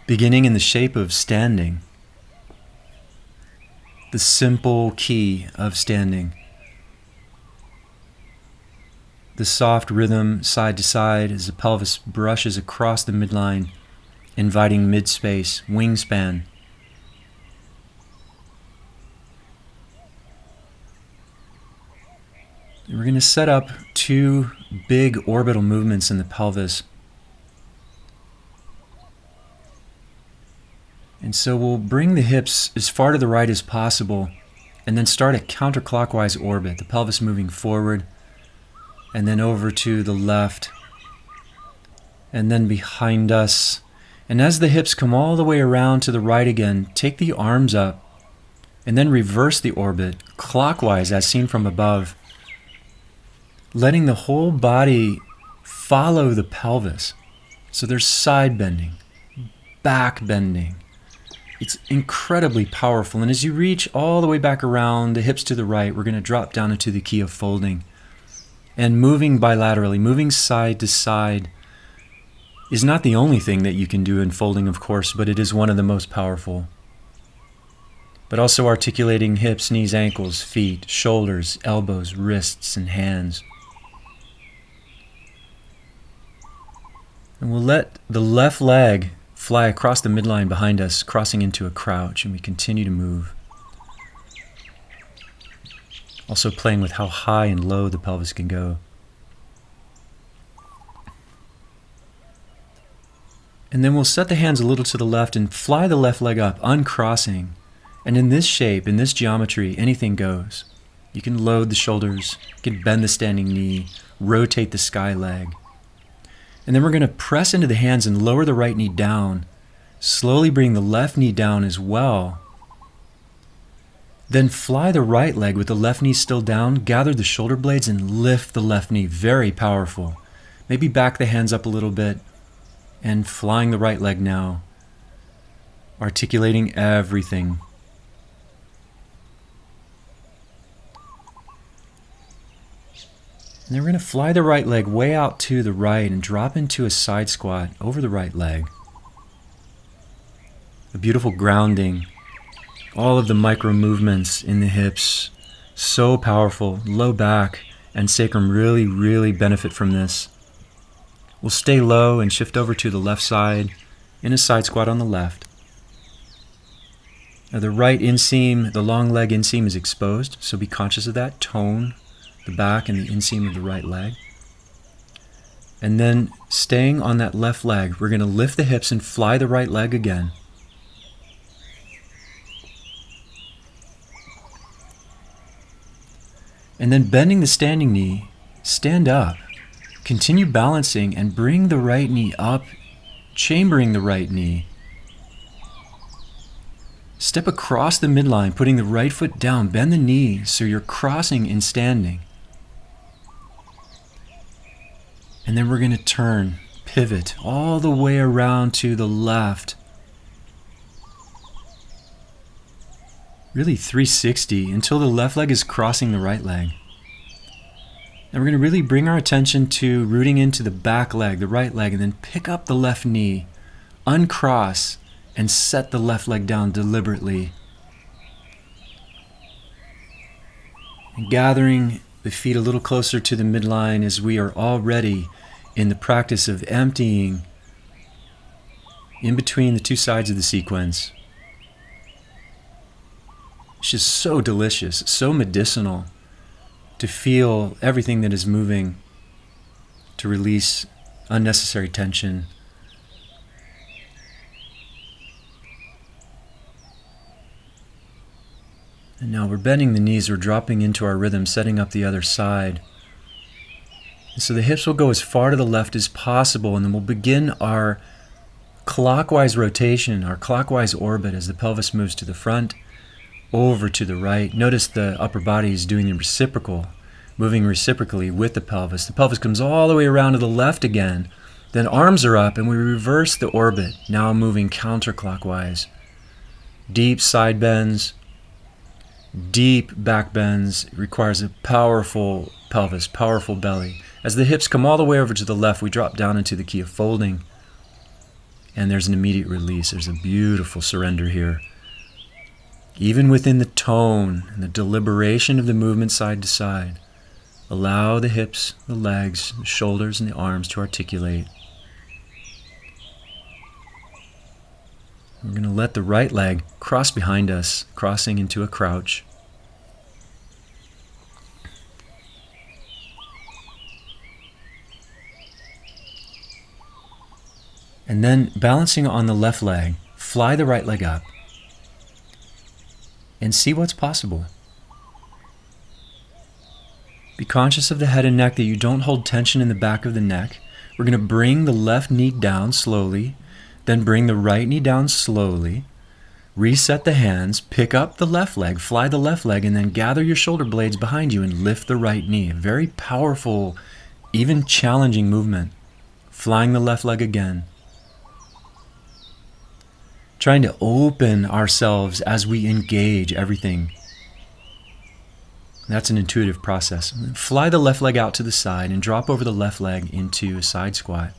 beginning in the shape of standing, the simple key of standing. The soft rhythm side to side as the pelvis brushes across the midline, inviting mid-space, wingspan. And we're going to set up 2 big orbital movements in the pelvis. And so we'll bring the hips as far to the right as possible and then start a counterclockwise orbit, the pelvis moving forward and then over to the left and then behind us. And as the hips come all the way around to the right again, take the arms up and then reverse the orbit clockwise as seen from above, letting the whole body follow the pelvis. So there's side bending, back bending. It's incredibly powerful. And as you reach all the way back around, the hips to the right, we're going to drop down into the key of folding. And moving bilaterally, moving side to side, is not the only thing that you can do in folding, of course, but it is one of the most powerful. But also articulating hips, knees, ankles, feet, shoulders, elbows, wrists, and hands. And we'll let the left leg fly across the midline behind us, crossing into a crouch, and we continue to move. Also playing with how high and low the pelvis can go. And then we'll set the hands a little to the left and fly the left leg up, uncrossing. And in this shape, in this geometry, anything goes. You can load the shoulders, you can bend the standing knee, rotate the sky leg. And then we're going to press into the hands and lower the right knee down. Slowly bring the left knee down as well. Then fly the right leg with the left knee still down, gather the shoulder blades and lift the left knee. Very powerful. Maybe back the hands up a little bit and flying the right leg now. Articulating everything. And then we're going to fly the right leg way out to the right and drop into a side squat over the right leg. A beautiful grounding. All of the micro movements in the hips, so powerful. Low back and sacrum really, really benefit from this. We'll stay low and shift over to the left side in a side squat on the left. Now the right inseam, the long leg inseam is exposed, so be conscious of that. Tone the back and the inseam of the right leg. And then staying on that left leg, we're going to lift the hips and fly the right leg again. And then bending the standing knee, stand up. Continue balancing and bring the right knee up, chambering the right knee. Step across the midline, putting the right foot down. Bend the knee so you're crossing in standing. And then we're going to turn, pivot all the way around to the left. Really 360 until the left leg is crossing the right leg. And we're going to really bring our attention to rooting into the back leg, the right leg, and then pick up the left knee, uncross, and set the left leg down deliberately. And gathering the feet a little closer to the midline as we are already in the practice of emptying in between the two sides of the sequence. It's just so delicious, so medicinal to feel everything that is moving, to release unnecessary tension. And now we're bending the knees, we're dropping into our rhythm, setting up the other side. And so the hips will go as far to the left as possible, and then we'll begin our clockwise rotation, our clockwise orbit as the pelvis moves to the front, over to the right. Notice the upper body is doing the reciprocal, moving reciprocally with the pelvis. The pelvis comes all the way around to the left again. Then arms are up and we reverse the orbit, now moving counterclockwise. Deep side bends, deep back bends. It requires a powerful pelvis, powerful belly. As the hips come all the way over to the left, we drop down into the key of folding. and there's an immediate release. There's a beautiful surrender here. Even within the tone and the deliberation of the movement side to side, allow the hips, the legs, the shoulders, and the arms to articulate. We're going to let the right leg cross behind us, crossing into a crouch. And then balancing on the left leg, fly the right leg up and see what's possible. Be conscious of the head and neck, that you don't hold tension in the back of the neck. We're going to bring the left knee down slowly, then bring the right knee down slowly. Reset the hands, pick up the left leg, fly the left leg, and then gather your shoulder blades behind you and lift the right knee. A very powerful, even challenging movement. Flying the left leg again. Trying to open ourselves as we engage everything. That's an intuitive process. Fly the left leg out to the side and drop over the left leg into a side squat.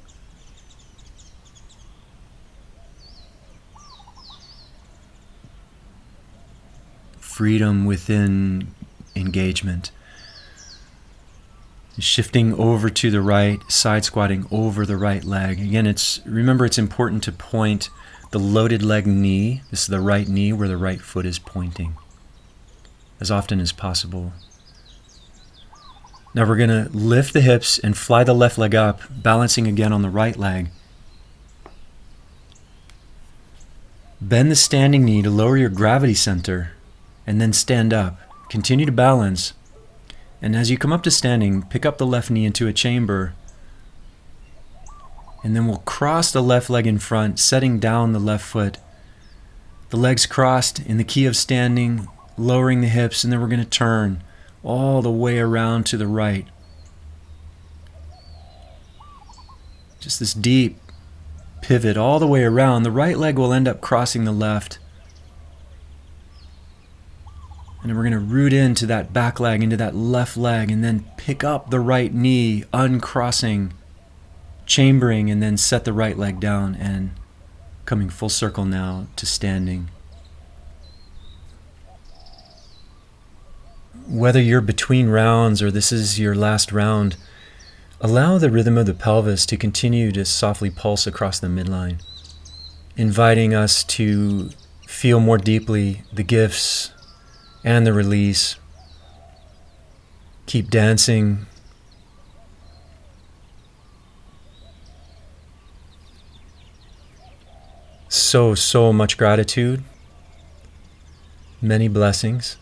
Freedom within engagement. Shifting over to the right, side squatting over the right leg. Again, remember it's important to point the loaded leg knee, this is the right knee where the right foot is pointing, as often as possible. Now we're going to lift the hips and fly the left leg up, balancing again on the right leg. Bend the standing knee to lower your gravity center, and then stand up. Continue to balance. And as you come up to standing, pick up the left knee into a chamber. And then we'll cross the left leg in front, setting down the left foot. The legs crossed in the key of standing, lowering the hips, and then we're going to turn all the way around to the right. Just this deep pivot all the way around. The right leg will end up crossing the left. And then we're going to root into that back leg, into that left leg, and then pick up the right knee, uncrossing, chambering, and then set the right leg down and coming full circle now to standing. Whether you're between rounds or this is your last round, allow the rhythm of the pelvis to continue to softly pulse across the midline, inviting us to feel more deeply the gifts and the release. Keep dancing. So much gratitude. Many blessings.